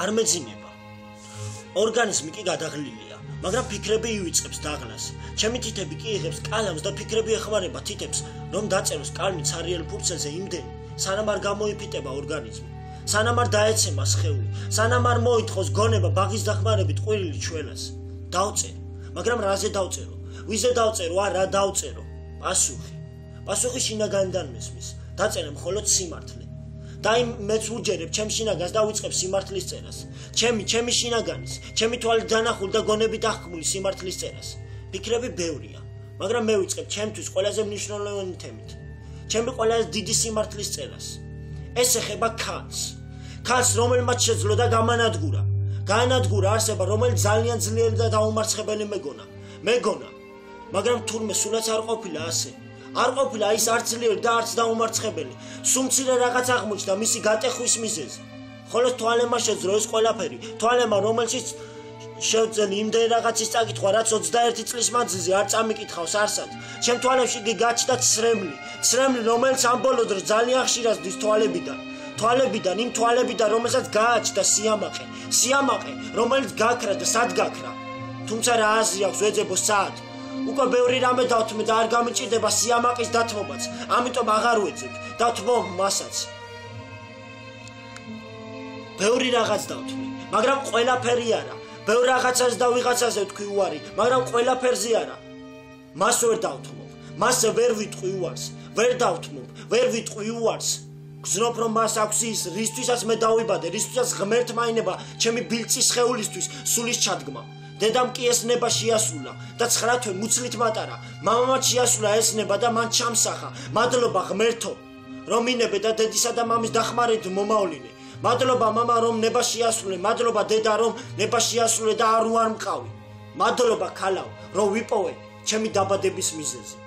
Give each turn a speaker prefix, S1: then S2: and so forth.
S1: არ მეძინება. ორგანიზმი კი გადაღლილია, მაგრამ ფიქრები ივიწყებს დაღლას. ჩემი თითები კი იღებს კალამს და ფიქრები ეხმარება თითებს, რომ დაწეროს კალმი ცარიელ ფურცელზე იმდენი, სანამ არ გამოიფიტება ორგანიზმი, სანამ არ დაეცემა სხეული, სანამ არ მოითხოვს გონება ბაღის დახმარებით ყვირილი ჩვენას. დავწერ, მაგრამ რაზე დავწერო? ვიზე დავწერო, რა დავწერო? პასუხი შინაგანიდან მესმის. დაწერე მხოლოდ სიმართლე. და იმ მეც ვუჯერებ ჩემ შინაგანს და ვიწყებ სიმართლის წერას. ჩემი შინაგანის, ჩემი თვალით დანახული და გონებით აღქმული სიმართლის წერას. ფიქრები ბევრია, მაგრამ მე ვიწყებ ჩემთვის ყველაზე მნიშვნელოვანი თემით. ჩემი ყველაზე დიდი სიმართლის წერას. ეს ეხება ქალს, რომელმაც შეძლო და გაანადგურა არსება, რომელიც ძალიან ძლიერი და დაუმარცხებელი მეგონა, მაგრამ თურმე სულაც არ ყოფილა ასე. არ ყოფილა ის არც ძლიერი და არც დაუმარცხებელი. სუმცირე რაღაც აღმოჩნდა მისი გატეხვის მიზეზი. ხოლო თვალემა შეძლო ეს ყველაფერი, თვალემა, რომელშიც შევძენი იმდენ რაღაცის წაკითხვა, რაც 21 წლის მანძილზე არ წამიკითხავს არსად. ჩემ თვალებში კი გაჩნდა ცრემლი, რომელიც ამ ბოლო დროს ძალიან ხშირად ზრდის თვალებიდან, იმ თვალებიდან, რომელსაც გააჩნდა სიამაყე, რომელიც გაქრა და სად გაქრა. თუმცა რა აზრი აქვს ვეძებო სად? უკვე ბევრი რამე დავთმე და არ გამიჭირდება სიამაყის დათმობაც, ამიტომ აღარ ვეძებ, დავთმო მასაც. ბევრი რაღაც დავთმე, მაგრამ ყველაფერი არა. ბევრ რაღაცას და ვიღაცაზე ვთქვი უარი, მაგრამ ყველაფერზე არა. მას ვერ დავთმობ, მასზე ვერ ვიტყვი უარს, ვერ დავთმობ, ვერ ვიტყვი უარს. გზნობ რომ მას აქვს ის, რისთვისაც მე დავიბადე, რისთვისაც ღმერთმა ინება ჩემი ბილწის სხეულისთვის სულის ჩადგმა. დედამ კი ეს ნება შეასრულა და 9 თვე მუცლით მატარა. მამამაც შეასრულა ეს ნება და მან ჩამსახა. მადლობა ღმერთო, რომ ინებე და დედისა და მამის დახმარებით მომავლინე. მადლობა მამა რომ ნება შეასრულე, მადლობა დედა რომ ნება შეასრულე და არ მყავი. მადლობა ქალავ რომ ვიპოვე ჩემი დაბადების მიზეზი.